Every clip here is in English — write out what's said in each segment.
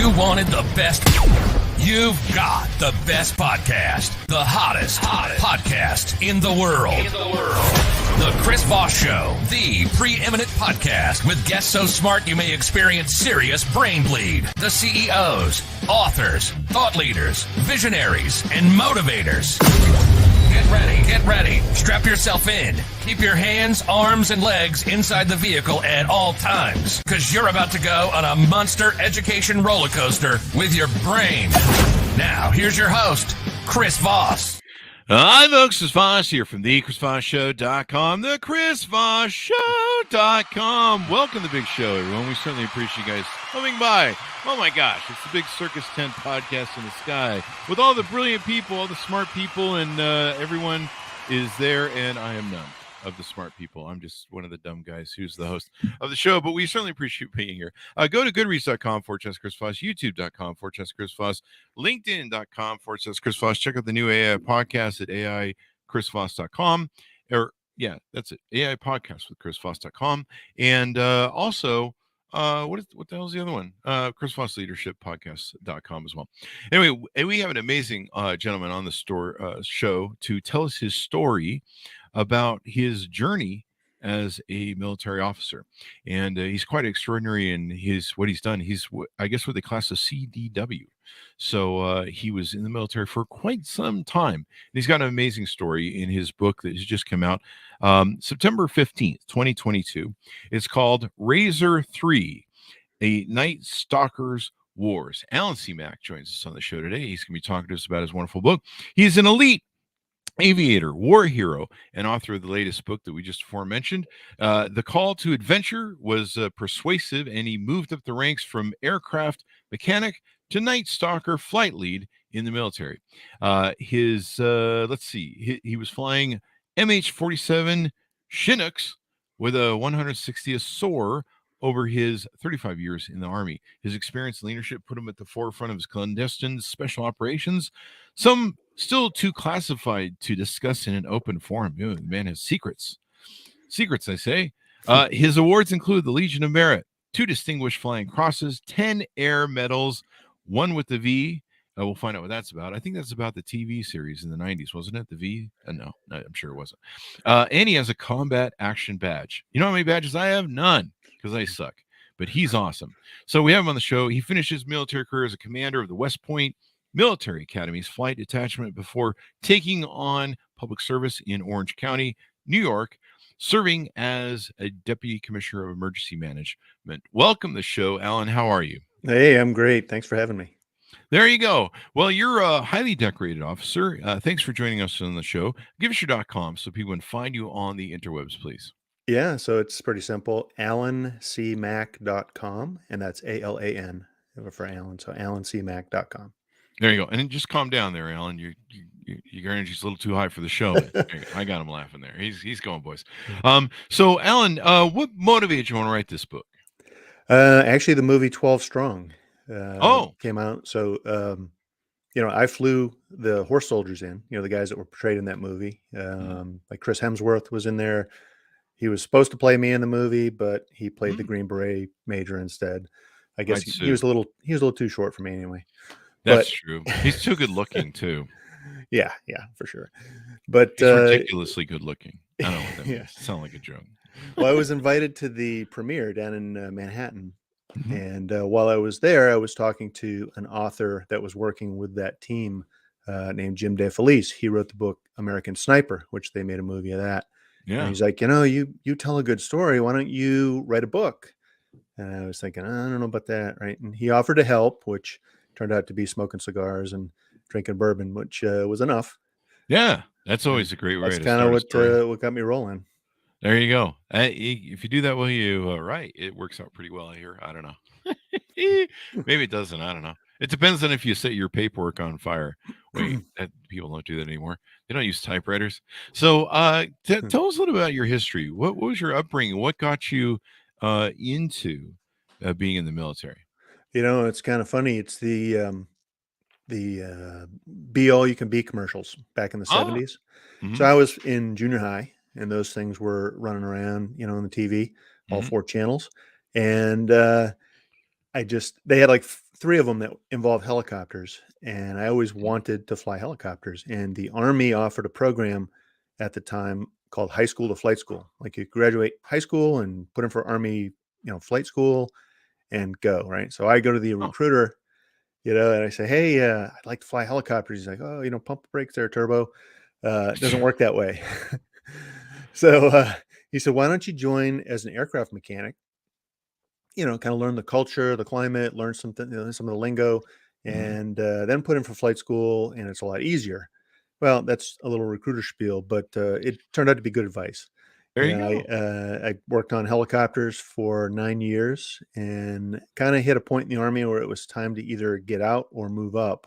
You wanted the best. You've got the best podcast. The hottest podcast in the world. The Chris Voss Show. The preeminent podcast with guests so smart you may experience serious brain bleed. The CEOs, authors, thought leaders, visionaries, and motivators. Get ready. Strap yourself in. Keep your hands, arms, and legs inside the vehicle at all times, because you're about to go on a monster education roller coaster with your brain. Now, here's your host, Chris Voss. Hi, folks. Chris Voss here from the ChrisVossShow.com, the ChrisVossShow.com. Welcome to the big show, everyone. We certainly appreciate you guys coming by. Oh, my gosh. It's the big Circus Tent podcast in the sky with all the brilliant people, all the smart people, and everyone is there, and I am none of the smart people. I'm just one of the dumb guys who's the host of the show, but we certainly appreciate being here. Go to goodreads.com/Chris Voss, youtube.com/Chris Voss, linkedin.com/Chris Voss. Check out the new AI podcast at AIChrisVoss.com. Yeah, that's it. AI podcast with ChrisVoss.com. And also, what the hell is the other one? Chris Voss Leadership Podcast.com as well. Anyway, we have an amazing gentleman on the show to tell us his story about his journey as a military officer. And he's quite extraordinary in what he's done. He's, I guess, what they class as CDW. So he was in the military for quite some time. And he's got an amazing story in his book that has just come out September 15th, 2022. It's called Razor 3, A Night Stalker's Wars. Alan C. Mack joins us on the show today. He's going to be talking to us about his wonderful book. He's an elite aviator, war hero, and author of the latest book that we just aforementioned. The call to adventure was persuasive, and he moved up the ranks from aircraft mechanic to night stalker flight lead in the military. He was flying MH-47 Chinooks with a 160th SOAR over his 35 years in the Army. His experience and leadership put him at the forefront of his clandestine special operations, some still too classified to discuss in an open forum. The man has secrets. Secrets, I say. His awards include the Legion of Merit, 2 Distinguished Flying Crosses, 10 Air Medals, 1 with the V. We'll find out what that's about. I think that's about the TV series in the 90s, wasn't it? The V? No, I'm sure it wasn't. And he has a combat action badge. You know how many badges I have? None, because I suck. But he's awesome. So we have him on the show. He finished his military career as a commander of the West Point Military Academy's flight detachment before taking on public service in Orange County, New York, serving as a deputy commissioner of emergency management. Welcome to the show, Alan. How are you? Hey, I'm great. Thanks for having me. There you go. Well, you're a highly decorated officer. Thanks for joining us on the show. Give us your .com so people can find you on the interwebs, please. Yeah, so it's pretty simple. AlanCMack.com, and that's ALAN for Alan. So AlanCMack.com. There you go. And just calm down there, Alan. Your energy's a little too high for the show. I got him laughing there. He's going, boys. So, Alan, what motivated you want to write this book? Actually, the movie 12 Strong came out. So, I flew the horse soldiers in, the guys that were portrayed in that movie. Like Chris Hemsworth was in there. He was supposed to play me in the movie, but he played the Green Beret major instead. I guess he was a little too short for me anyway. That's true. He's too good looking too. Yeah, for sure. But he's ridiculously good looking. I don't know what that means. Sound like a joke. Well, I was invited to the premiere down in Manhattan. And while I was there, I was talking to an author that was working with that team named Jim DeFelice. He wrote the book American Sniper, which they made a movie of that. Yeah. And he's like, you tell a good story. Why don't you write a book? And I was thinking, I don't know about that, right? And he offered to help, which turned out to be smoking cigars and drinking bourbon, which was enough. Yeah, that's always a great way to start. That's kind of what got me rolling. There you go. If you do that while you write, it works out pretty well here. I don't know. Maybe it doesn't. I don't know. It depends on if you set your paperwork on fire. Wait, people don't do that anymore. They don't use typewriters. So tell us a little about your history. What was your upbringing? What got you into being in the military? It's kind of funny. It's the Be All You Can Be commercials back in the 70s. Mm-hmm. So I was in junior high, and those things were running around, on the TV, all 4 channels. And they had like three of them that involved helicopters, and I always wanted to fly helicopters. And the Army offered a program at the time called high school to flight school. Like you graduate high school and put in for Army, flight school and go, right? So I go to the Oh. recruiter, and I say, hey, I'd like to fly helicopters. He's like, oh, pump the brakes there, turbo. It doesn't work that way. So he said, why don't you join as an aircraft mechanic? Kind of learn the culture, the climate, learn something, some of the lingo, and then put in for flight school, and it's a lot easier. Well, that's a little recruiter spiel, but it turned out to be good advice. There you go. I worked on helicopters for 9 years and kind of hit a point in the Army where it was time to either get out or move up.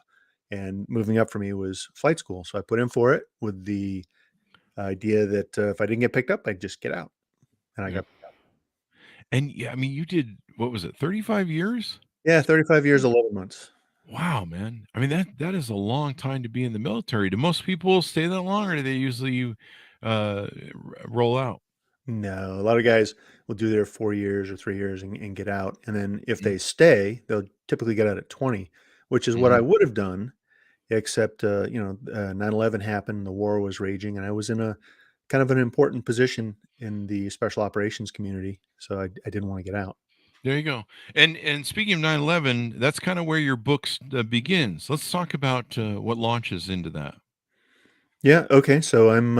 And moving up for me was flight school. So I put in for it with the idea that if I didn't get picked up, I'd just get out. And I got picked up. And yeah, I mean, you did, what was it, 35 years? Yeah, 35 years, 11 months. Wow, man. I mean, that is a long time to be in the military. Do most people stay that long, or do they usually roll out? No, a lot of guys will do their 4 years or 3 years and get out. And then if Mm. they stay, they'll typically get out at 20, which is what I Mhm. would have done, except, 9/11 happened, the war was raging, and I was in a kind of an important position in the special operations community. So I didn't want to get out. There you go. And speaking of 9/11, that's kind of where your book begins. Let's talk about what launches into that. Yeah. Okay. So I'm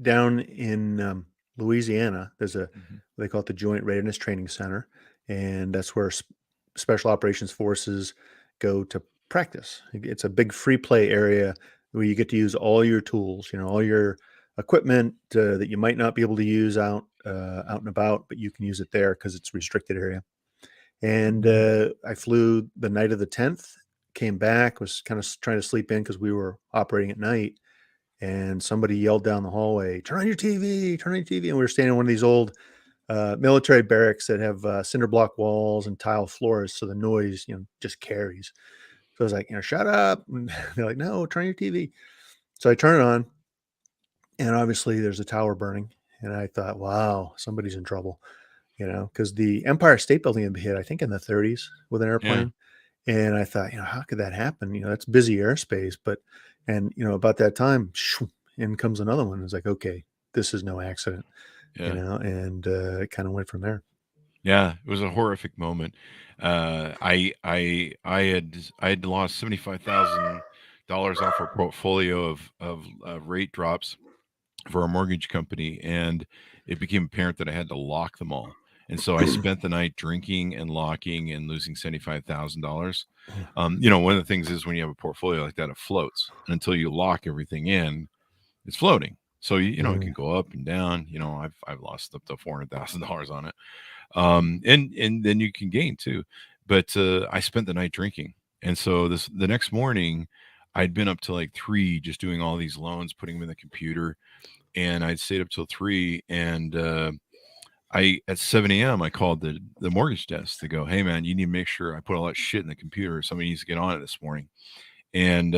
down in Louisiana. There's Mhm. they call it the Joint Readiness Training Center, and that's where Special Operations Forces go to practice. It's a big free play area where you get to use all your tools, all your equipment that you might not be able to use out and about, but you can use it there because it's a restricted area. And I flew the night of the 10th, came back, was kind of trying to sleep in because we were operating at night, and somebody yelled down the hallway, "Turn on your TV, turn on your TV." And we were standing in one of these old military barracks that have cinder block walls and tile floors. So the noise, just carries. So I was like, shut up. And they're like, no, turn on your TV. So I turn it on, and obviously there's a tower burning. And I thought, wow, somebody's in trouble, because the Empire State Building had been hit, I think, in the 30s with an Yeah. airplane. And I thought, how could that happen? That's busy airspace. And about that time, shoo, in comes another one. It's like, okay, this is no accident, Yeah. and it kind of went from there. Yeah, it was a horrific moment. I had lost $75,000 off a portfolio of rate drops for a mortgage company, and it became apparent that I had to lock them all. And so I spent the night drinking and locking and losing $75,000. One of the things is when you have a portfolio like that, it floats. And until you lock everything in, it's floating. So it can go up and down. I've lost up to $400,000 on it. And then you can gain too. But I spent the night drinking, and so the next morning, I'd been up to like 3, just doing all these loans, putting them in the computer, and I'd stayed up till 3, and I at 7 a.m. I called the mortgage desk to go, hey man, you need to make sure I put all that shit in the computer. Somebody needs to get on it this morning, and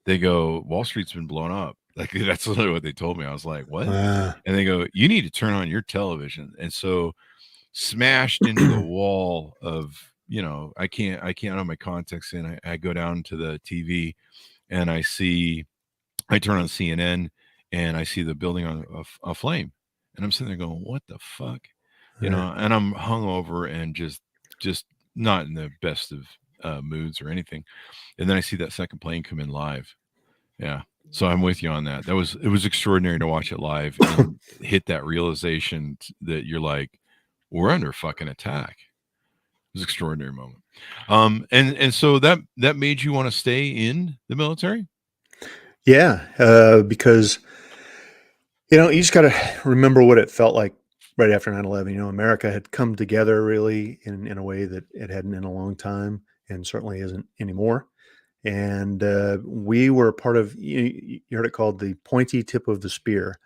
they go, Wall Street's been blown up. Like that's literally what they told me. I was like, what? And they go, you need to turn on your television, and so smashed into the wall of I can't have my contacts in. I go down to the TV and I turn on CNN and I see the building on a flame, and I'm sitting there going, what the fuck, and I'm hungover and just not in the best of moods or anything, and then I see that second plane come in live. Yeah, so I'm with you on that. It was extraordinary to watch it live and hit that realization that you're like, we're under fucking attack. It was an extraordinary moment. And so that made you want to stay in the military? Yeah, because you just got to remember what it felt like right after 9/11. America had come together really in a way that it hadn't in a long time, and certainly isn't anymore. And we were part of, you heard it called the pointy tip of the spear,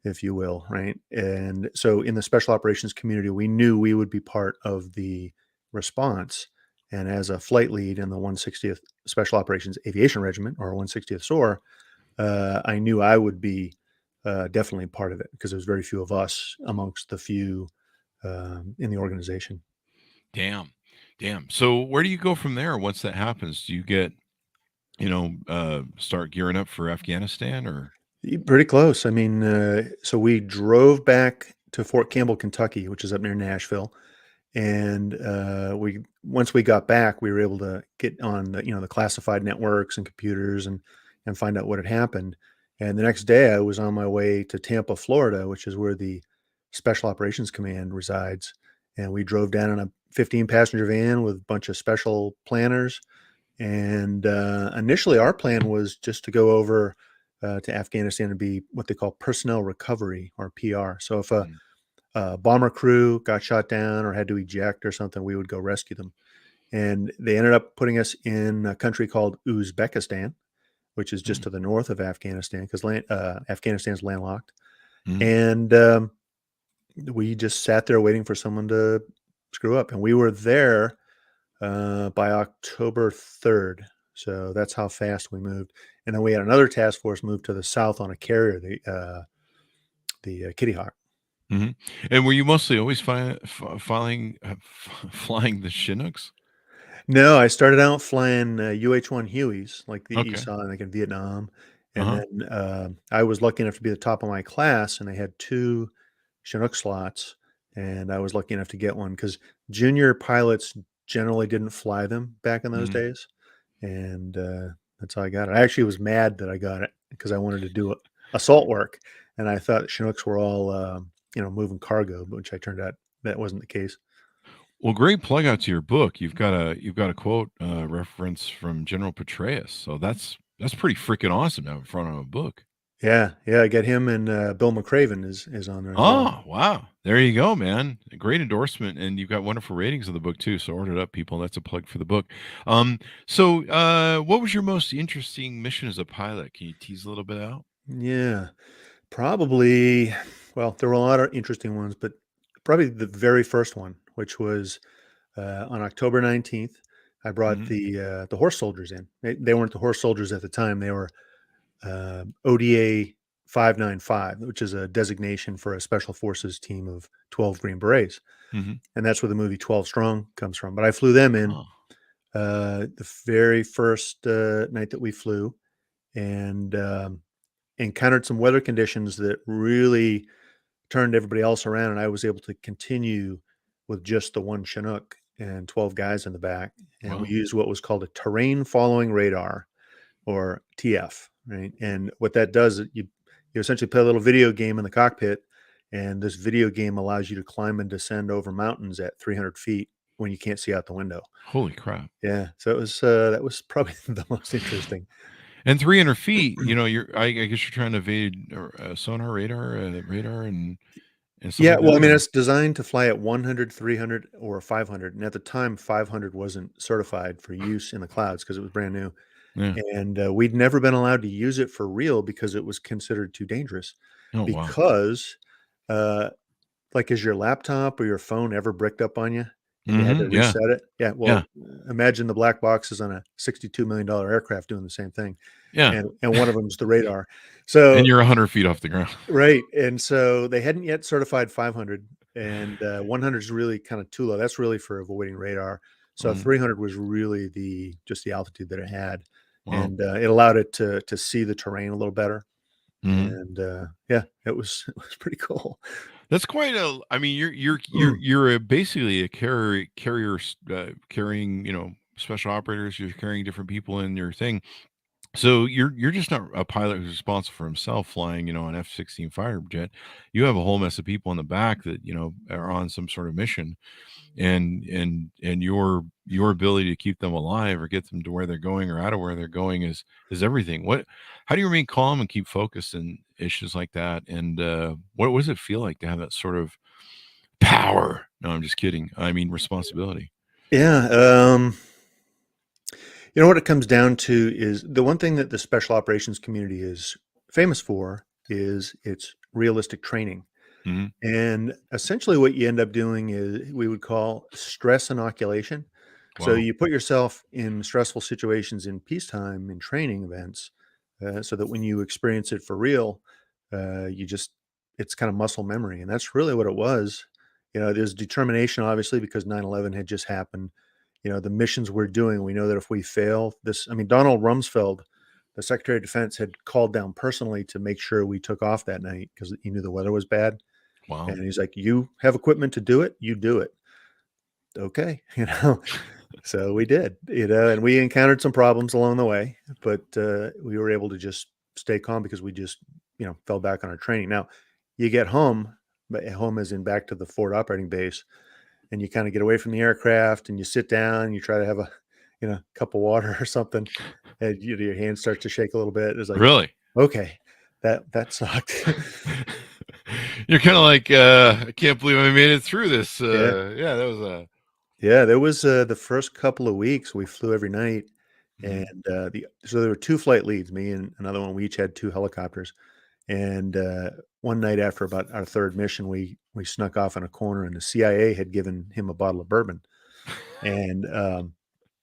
if you will, right? And so in the special operations community, we knew we would be part of the response. And as a flight lead in the 160th Special Operations Aviation Regiment, or 160th SOAR, I knew I would be definitely part of it because there's very few of us amongst the few in the organization. Damn. Damn. So where do you go from there once that happens? Do you get, start gearing up for Afghanistan or? Pretty close. I mean, so we drove back to Fort Campbell, Kentucky, which is up near Nashville. And we once we got back, we were able to get on the classified networks and computers and find out what had happened. And the next day, I was on my way to Tampa, Florida, which is where the Special Operations Command resides. And we drove down in a 15-passenger van with a bunch of special planners. And initially, our plan was just to go over to Afghanistan and be what they call personnel recovery, or PR. So if a Mm, bomber crew got shot down or had to eject or something, we would go rescue them. And they ended up putting us in a country called Uzbekistan, which is just mm, to the north of Afghanistan, because Afghanistan's landlocked. mm. And we just sat there waiting for someone to screw up. And we were there by October 3rd. So that's how fast we moved. And then we had another task force move to the south on a carrier, the Kitty Hawk. Hmm. And were you mostly always flying the Chinooks? No, I started out flying UH-1 Hueys, like the you Okay. saw like in Vietnam, and Uh-huh. then I was lucky enough to be the top of my class, and they had two Chinook slots, and I was lucky enough to get one because junior pilots generally didn't fly them back in those Mhm. days, and that's how I got it. I actually was mad that I got it because I wanted to do assault work, and I thought Chinooks were all moving cargo, which I turned out that wasn't the case. Well, great plug out to your book. You've got a quote reference from General Petraeus. So that's pretty freaking awesome to have in front of a book. Yeah, yeah, I get him and Bill McRaven is on there as well. Oh, wow. There you go, man. A great endorsement. And you've got wonderful ratings of the book too. So order it up, people. That's a plug for the book. What was your most interesting mission as a pilot? Can you tease a little bit out? Yeah, probably. Well, there were a lot of interesting ones, but probably the very first one, which was on October 19th. I brought Hmm. the horse soldiers in. They weren't the horse soldiers at the time. They were ODA 595, which is a designation for a special forces team of 12 Green Berets, Hmm. and that's where the movie 12 Strong comes from. But I flew them in Oh, the very first night that we flew, and encountered some weather conditions that really turned everybody else around, and I was able to continue with just the one Chinook and 12 guys in the back, and we well, used what was called a terrain following radar, or TF, right? And what that does is you essentially play a little video game in the cockpit, and this video game allows you to climb and descend over mountains at 300 feet when you can't see out the window. holy crap. Yeah, so that was probably the most interesting. And 300 feet, I guess you're trying to evade sonar radar and stuff Yeah, like well, that, I mean, or? it's designed to fly at 100, 300, or 500, and at the time, 500 wasn't certified for use in the clouds because it was brand new, Yeah. and, we'd never been allowed to use it for real because it was considered too dangerous. Oh, wow. Because, uh, like, has your laptop or your phone ever bricked up on you and you had to Mhm, yeah, reset it? Yeah, yeah, well, imagine the black boxes on a $62 million aircraft doing the same thing, yeah, and one of them is the radar. and So you're 100 feet off the ground. right, and so they hadn't yet certified 500, and 100 is really kind of too low. That's really for avoiding radar. So Mhm, 300 was really just the altitude that it had, wow, and it allowed it to see the terrain a little better. mhm. And yeah, it was it was pretty cool. That's quite a I mean, you're basically a carrier, carrying, special operators, you're carrying different people in your thing. So you're just not a pilot who's responsible for himself flying, an F-16 fighter jet. You have a whole mess of people in the back that, are on some sort of mission. And your ability to keep them alive or get them to where they're going or out of where they're going is everything. How do you remain calm and keep focused in issues like that? And what does it feel like to have that sort of power? No, I'm just kidding. I mean responsibility. Yeah, what it comes down to is the one thing that the special operations community is famous for is its realistic training. Hmm. And essentially, what you end up doing is we would call stress inoculation. So Wow. you put yourself in stressful situations in peacetime, in training events, so that when you experience it for real, it's kind of muscle memory. And that's really what it was. There's determination, obviously, because 9/11 had just happened. the missions we're doing, we know that if we fail this, I mean, Donald Rumsfeld, the Secretary of Defense, had called down personally to make sure we took off that night because he knew the weather was bad. Wow. And he's like, you have equipment to do it, you do it. Okay. So we did, and we encountered some problems along the way, but we were able to just stay calm because we just, fell back on our training. Now you get home, but home is in back to the forward operating base, and you kind of get away from the aircraft and you sit down, you try to have a, cup of water or something, and your hand starts to shake a little bit. It's like, really? Okay, that sucked. You're kind of like, I can't believe I made it through this. Yeah, that was a. Yeah, there was the first couple of weeks we flew every night, Mhm. and so there were two flight leads, me and another one. We each had two helicopters, and one night after about our third mission, we snuck off in a corner, and the CIA had given him a bottle of bourbon, and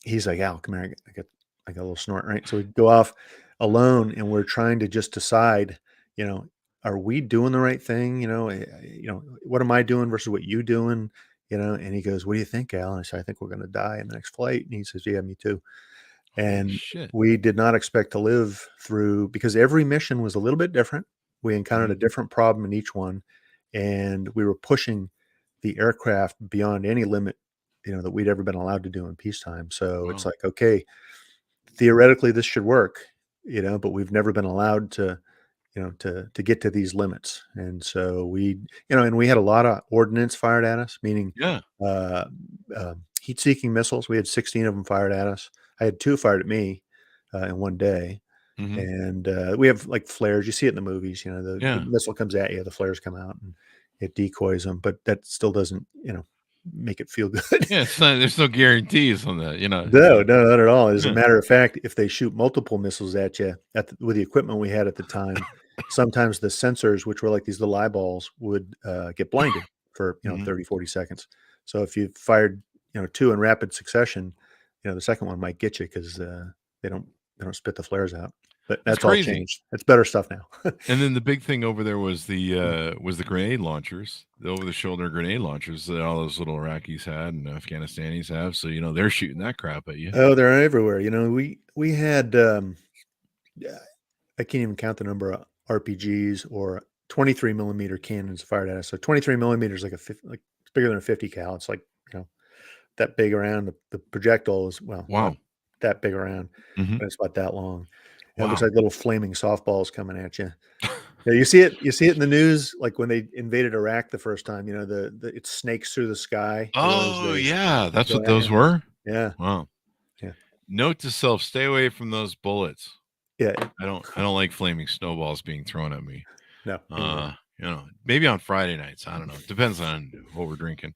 he's like, "Al, come here, I got a little snort, right?" So we go off alone, and we're trying to just decide, you know, are we doing the right thing? What am I doing versus what you doing? And he goes, "What do you think, Al?" And I said, "I think we're going to die in the next flight." And he says, "Yeah, me too." Holy And shit. we did not expect to live through, because every mission was a little bit different. We encountered a different problem in each one, and we were pushing the aircraft beyond any limit, that we'd ever been allowed to do in peacetime. So it's Wow. like, okay, theoretically this should work, but we've never been allowed to, to get to these limits. And so and we had a lot of ordnance fired at us, meaning Yeah. uh, heat-seeking missiles. We had 16 of them fired at us. I had 2 fired at me in one day. Hmm. And we have like flares. You see it in the movies. The Yeah. missile comes at you, the flares come out, and it decoys them. But that still doesn't, make it feel good. Yeah. It's not. There's no guarantees on that. No, no, not at all. As a Yeah. matter of fact, if they shoot multiple missiles at you with the equipment we had at the time, sometimes the sensors, which were like these little eyeballs, would get blinded for Mhm. 30, 40 seconds. So if you fired 2 in rapid succession, the second one might get you because they don't spit the flares out. But That's that's all crazy. changed. It's better stuff now. And then the big thing over there was the grenade launchers, the over-the-shoulder grenade launchers that all those little Iraqis had and Afghanistanis have. So they're shooting that crap at you. Oh, they're everywhere. We had yeah, I can't even count the number of RPGs or 23 millimeter cannons fired at us. So 23 millimeters, like it's bigger than a 50 cal. It's like, that big around. The projectile is, well, not Wow. that big around, Hmm. but it's about that long. And it looks Wow. like little flaming softballs coming at you. Yeah, you see it in the news, like when they invaded Iraq the first time, it snakes through the sky, as Oh they yeah, that's go what at those you. were. Yeah. Wow. Yeah. Note to self: stay away from those bullets. Yeah. I don't like flaming snowballs being thrown at me. No, me either. Maybe on Friday nights. I don't know. Depends on what we're drinking.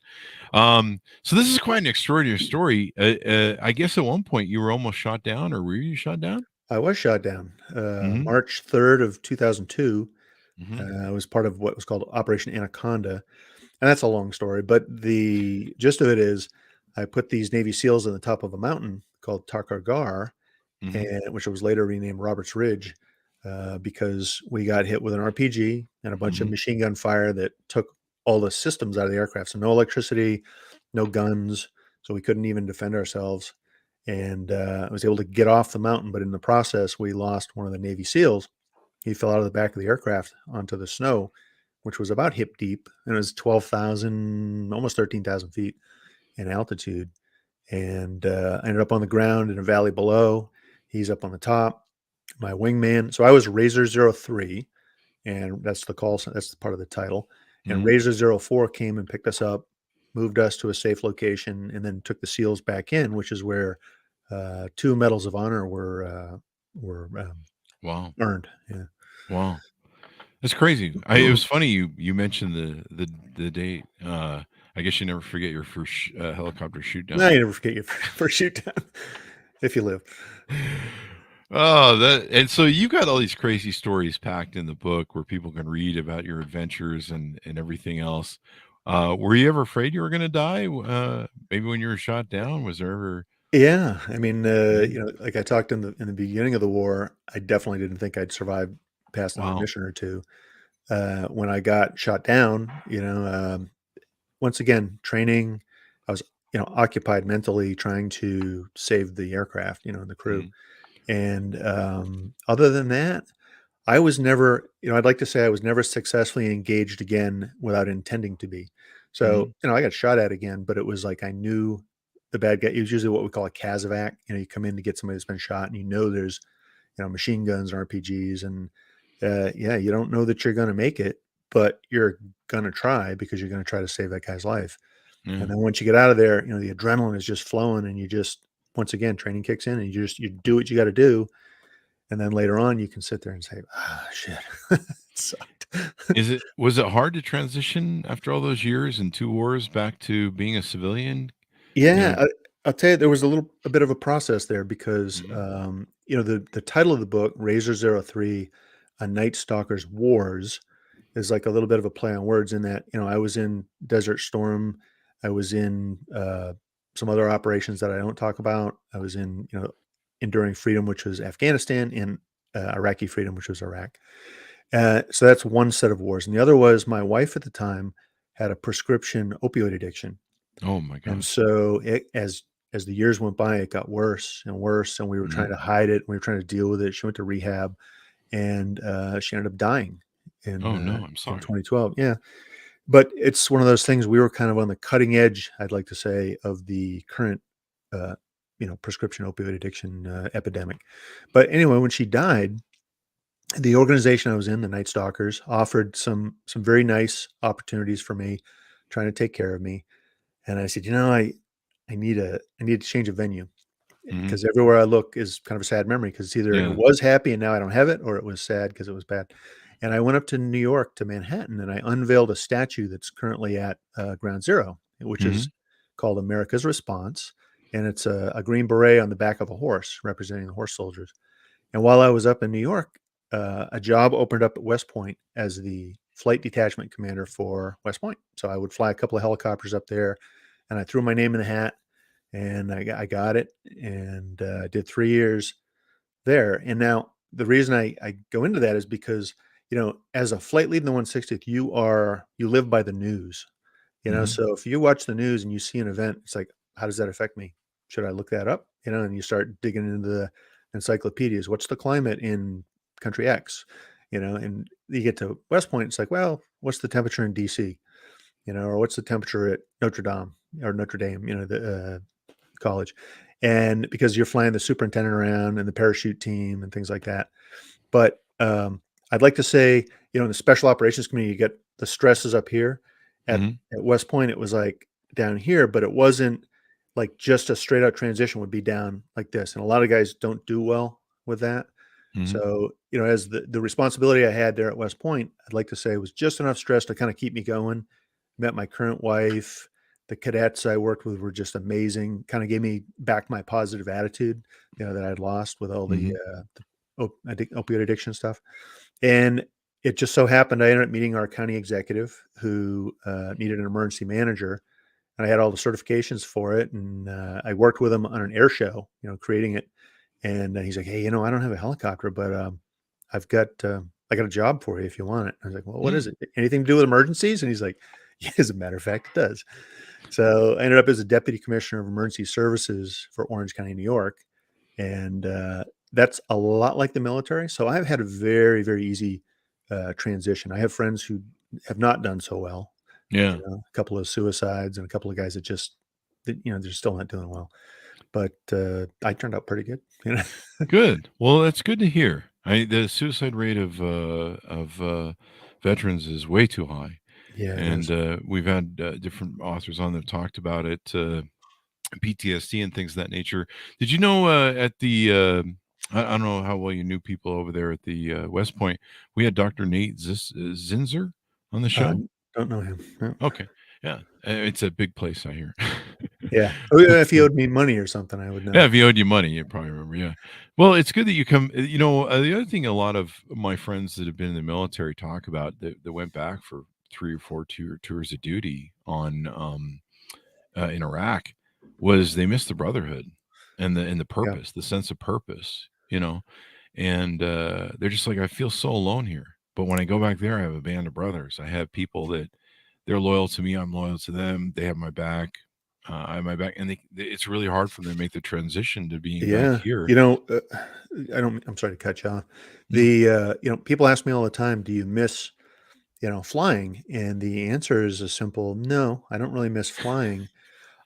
So this is quite an extraordinary story. I guess at one point you were almost shot down, or were you shot down? I was shot down Hmm. March 3rd of 2002. Hmm. I was part of what was called Operation Anaconda, and that's a long story. But the gist of it is, I put these Navy SEALs on the top of a mountain called Takar Gar, Hmm. and which was later renamed Roberts Ridge, because we got hit with an RPG and a bunch of Hmm. machine gun fire that took all the systems out of the aircraft. So no electricity, no guns, so we couldn't even defend ourselves. And I was able to get off the mountain, but in the process, we lost one of the Navy SEALs. He fell out of the back of the aircraft onto the snow, which was about hip deep, and it was 12,000, almost 13,000 feet in altitude. And I ended up on the ground in a valley below. He's up on the top. My wingman. So I was Razor 03, and that's the call. That's the part of the title. And Hmm. Razor 04 came and picked us up, moved us to a safe location, and then took the SEALs back in, which is where 2 medals of honor were Wow. earned. Yeah. Wow. That's crazy. It was funny you mentioned the date. I guess you never forget your first helicopter shoot No, down. you never forget your first shoot down if you live. Oh, and so you got all these crazy stories packed in the book where people can read about your adventures and everything else. Were you ever afraid you were going to die? Maybe when you were shot down, was there ever? Yeah, I mean, Mhm. like I talked in the beginning of the war, I definitely didn't think I'd survive past another Wow. mission or two. When I got shot down, once again, training, I was, occupied mentally trying to save the aircraft, and the crew. Mm-hmm. And other than that, I was never, I'd like to say I was never successfully engaged again without intending to be. Mm-hmm. So, I got shot at again, but it was like I knew the bad guy. It was usually what we call a CASEVAC. You come in to get somebody that's been shot, and there's, machine guns, RPGs, and yeah, you don't know that you're going to make it, but you're going to try because you're going to try to save that guy's life. Yeah. And then once you get out of there, the adrenaline is just flowing, and you just, once again, training kicks in, and you do what you got to do. And then later on, you can sit there and say, shit, it sucked. Was it hard to transition after all those years and 2 wars back to being a civilian? Yeah, I'll tell you, there was a bit of a process there because, Mm-hmm. the title of the book, Razor 03, A Night Stalker's Wars, is like a little bit of a play on words in that, I was in Desert Storm. I was in some other operations that I don't talk about. I was in, Enduring Freedom, which was Afghanistan, and Iraqi Freedom, which was Iraq. So that's one set of wars. And the other was my wife at the time had a prescription opioid addiction. Oh my And gosh. so as the years went by, it got worse and worse, and we were trying Mm-hmm. to hide it. We were trying to deal with it. She went to rehab, and she ended up dying Oh no, I'm in sorry. 2012. Yeah, but it's one of those things. We were kind of on the cutting edge, I'd like to say, of the current, uh, prescription opioid addiction epidemic. But anyway, when she died, the organization I was in, the Night Stalkers, offered some very nice opportunities for me, trying to take care of me. And I said, I need to change a venue Mm-hmm. because everywhere I look is kind of a sad memory because it's either it Yeah. was happy and now I don't have it, or it was sad because it was bad. And I went up to New York, to Manhattan, and I unveiled a statue that's currently at Ground Zero, which Mm-hmm. is called America's Response. And it's a green beret on the back of a horse representing the horse soldiers. And while I was up in New York, a job opened up at West Point as the flight detachment commander for West Point. So I would fly a couple of helicopters up there, and I threw my name in the hat, and I got it, and did 3 years there. And now the reason I go into that is because, as a flight lead in the 160th, you live by the news. Mm-hmm. So if you watch the news and you see an event, it's like, how does that affect me? Should I look that up? And you start digging into the encyclopedias. What's the climate in country X? And you get to West Point, it's like, well, what's the temperature in DC? Or what's the temperature at Notre Dame, the college. And because you're flying the superintendent around and the parachute team and things like that. But I'd like to say, in the special operations community, you get the stresses up here. At Mm-hmm. at West Point, it was like down here, but it wasn't like just a straight out transition would be down like this. And a lot of guys don't do well with that. Mm-hmm. So, as the responsibility I had there at West Point, I'd like to say was just enough stress to kind of keep me going. Met my current wife. The cadets I worked with were just amazing. Kind of gave me back my positive attitude, that I'd lost with all the, Mm-hmm. opioid addiction stuff. And it just so happened I ended up meeting our county executive who needed an emergency manager. And I had all the certifications for it. And I worked with him on an air show, creating it. And he's like, hey, I don't have a helicopter, but I got a job for you if you want it. I was like, well, what is it? Anything to do with emergencies? And he's like, yeah, as a matter of fact, it does. So I ended up as a deputy commissioner of emergency services for Orange County, New York. And that's a lot like the military. So I've had a very, very easy transition. I have friends who have not done so well. Yeah. A couple of suicides and a couple of guys they're still not doing well. But I turned out pretty good. Good. Well, that's good to hear. The suicide rate of veterans is way too high, Yeah, it and is. we've had different authors on that have talked about it, PTSD and things of that nature. Did you know at the I don't know how well you knew people over there at the West Point. We had Dr. Nate Zinzer on the show. Don't know him. No. Okay, yeah, it's a big place, I hear. Yeah. Oh, yeah, But, if he owed me money or something, I would know. yeah, if he owed you money, you probably remember. Yeah. Well, it's good that you come. The other thing a lot of my friends that have been in the military talk about that went back for 3 or 4 tours of duty on in Iraq was they missed the brotherhood and the Yeah. purpose, the sense of purpose. And they're just like, I feel so alone here. But when I go back there, I have a band of brothers. I have people that they're loyal to me. I'm loyal to them. They have my back. my back, and it's really hard for them to make the transition to being back Yeah. here. I'm sorry to cut you off. People ask me all the time, do you miss, flying? And the answer is a simple no. I don't really miss flying.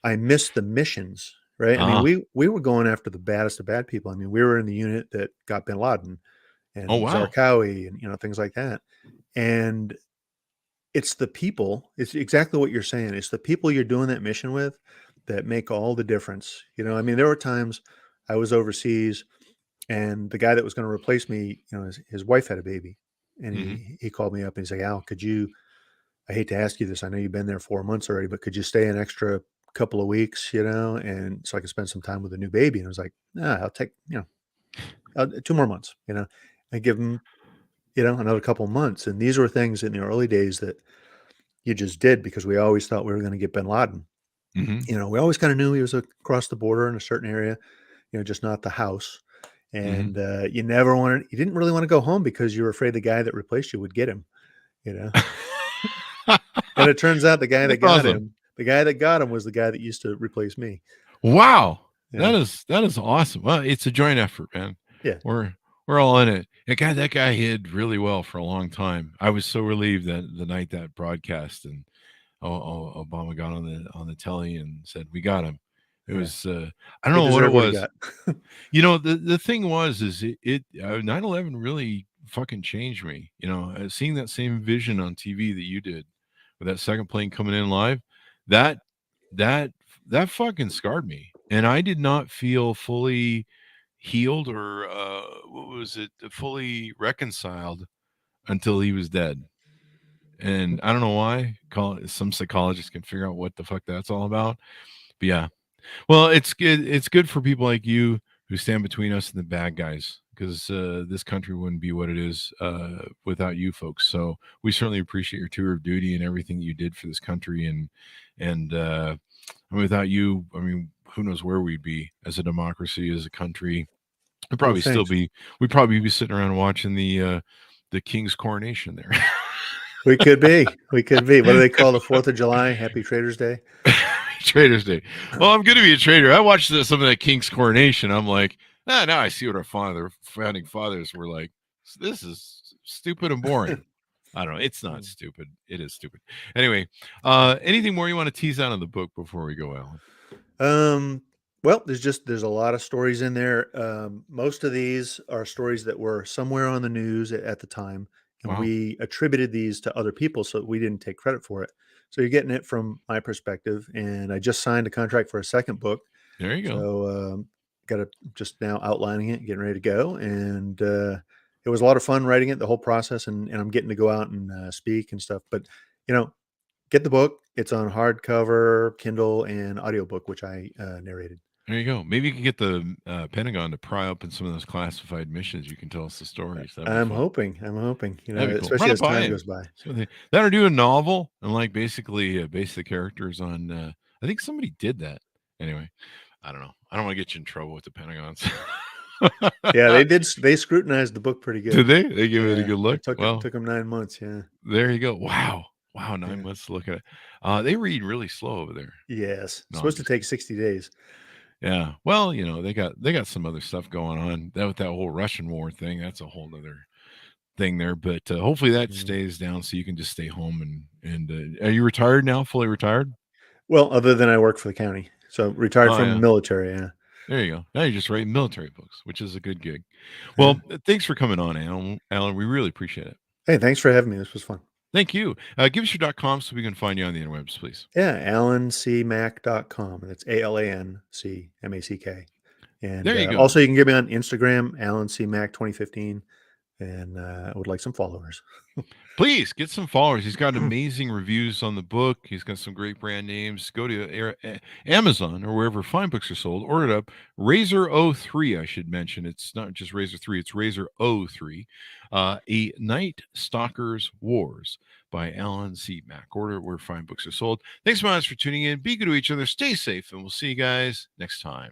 I miss the missions, right? I mean, Ah, we were going after the baddest of bad people. I mean, we were in the unit that got bin Laden oh and wow. Zarqawi and, things like that. And it's the people, it's exactly what you're saying. It's the people you're doing that mission with that make all the difference. I mean, there were times I was overseas and the guy that was going to replace me, his wife had a baby, and Hmm. he called me up and he's like, Al, I hate to ask you this. I know you've been there 4 months already, but could you stay an extra couple of weeks, and so I could spend some time with a new baby? And I was like, I'll take, 2 more months, I give him, another couple of months. And these were things in the early days that you just did because we always thought we were going to get bin Laden. Hmm. We always kind of knew he was across the border in a certain area, just not the house. Hmm. And you didn't really want to go home because you were afraid the guy that replaced you would get him, you know. And it turns out That's awesome. the guy that got him was the guy that used to replace me. Wow. Yeah. That is awesome. Well, it's a joint effort, man. Yeah. We're all in it. That guy hid really well for a long time. I was so relieved that the night that broadcast and Obama got on the telly and said we got him. It Yeah. was I don't He know what it deserved what he was. got. The thing was is 9/11 really fucking changed me. Seeing that same vision on TV that you did with that second plane coming in live, that that that fucking scarred me, and I did not feel fully healed or what was it, fully reconciled until he was dead. And I don't know why. Some psychologists can figure out what the fuck that's all about. But yeah, well, it's good. It's good for people like you who stand between us and the bad guys, because this country wouldn't be what it is without you folks. So we certainly appreciate your tour of duty and everything you did for this country. And without you, I mean, who knows where we'd be as a democracy, as a country. We'd Well, probably still thanks. be. We'd probably be sitting around watching the king's coronation there. We could be. We could be. What do they call the 4th of July? Happy Trader's Day. Trader's Day. Well, I'm going to be a trader. I watched some of that King's coronation. I'm like, now I see what our founding fathers were like. This is stupid and boring. I don't know. It's not stupid. It is stupid. Anyway, anything more you want to tease out of the book before we go, Alan? Well, there's a lot of stories in there. Most of these are stories that were somewhere on the news at the time, and Wow. we attributed these to other people, so we didn't take credit for it. So you're getting it from my perspective, and I just signed a contract for a second book. There you go. So got to just now outlining it, getting ready to go, and it was a lot of fun writing it, the whole process, and I'm getting to go out and speak and stuff. But get the book. It's on hardcover, Kindle, and audiobook, which I narrated. There you go. Maybe you can get the Pentagon to pry open some of those classified missions. You can tell us the stories. That'd be I'm fun. hoping, That'd be cool. especially Run it as by time him. goes by. So that or do a novel and like basically base the characters on. I think somebody did that. Anyway, I don't know. I don't want to get you in trouble with the Pentagons. Yeah, they did. They scrutinized the book pretty good. Did they? They give it a Yeah, good look. it took them 9 months. Yeah. There you go. Wow. 9 Yeah. months to look at it. They read really slow over there. Yes, No, supposed to take 60 days. Yeah. Well, they got some other stuff going on. That with that whole Russian war thing, that's a whole other thing there. But hopefully that stays down so you can just stay home and are you retired now? Fully retired? Well, other than I work for the county, so retired Oh from the yeah. military. Yeah. There you go. Now you're just writing military books, which is a good gig. Well, thanks for coming on, Alan. We really appreciate it. Hey, thanks for having me. This was fun. Thank you. Give us your .com so we can find you on the interwebs, please. Yeah, AlanCMack.com. That's ALANCMACK. And There you go. also, you can get me on Instagram, AlanCMack2015, and I would like some followers. Please get some followers. He's got amazing reviews on the book. He's got some great brand names. Go to Amazon or wherever fine books are sold. Order it up. Razor 03, I should mention. It's not just Razor 3, it's Razor 03. A Night Stalker's Wars by Alan C. Mack. Order it where fine books are sold. Thanks so much for tuning in. Be good to each other. Stay safe, and we'll see you guys next time.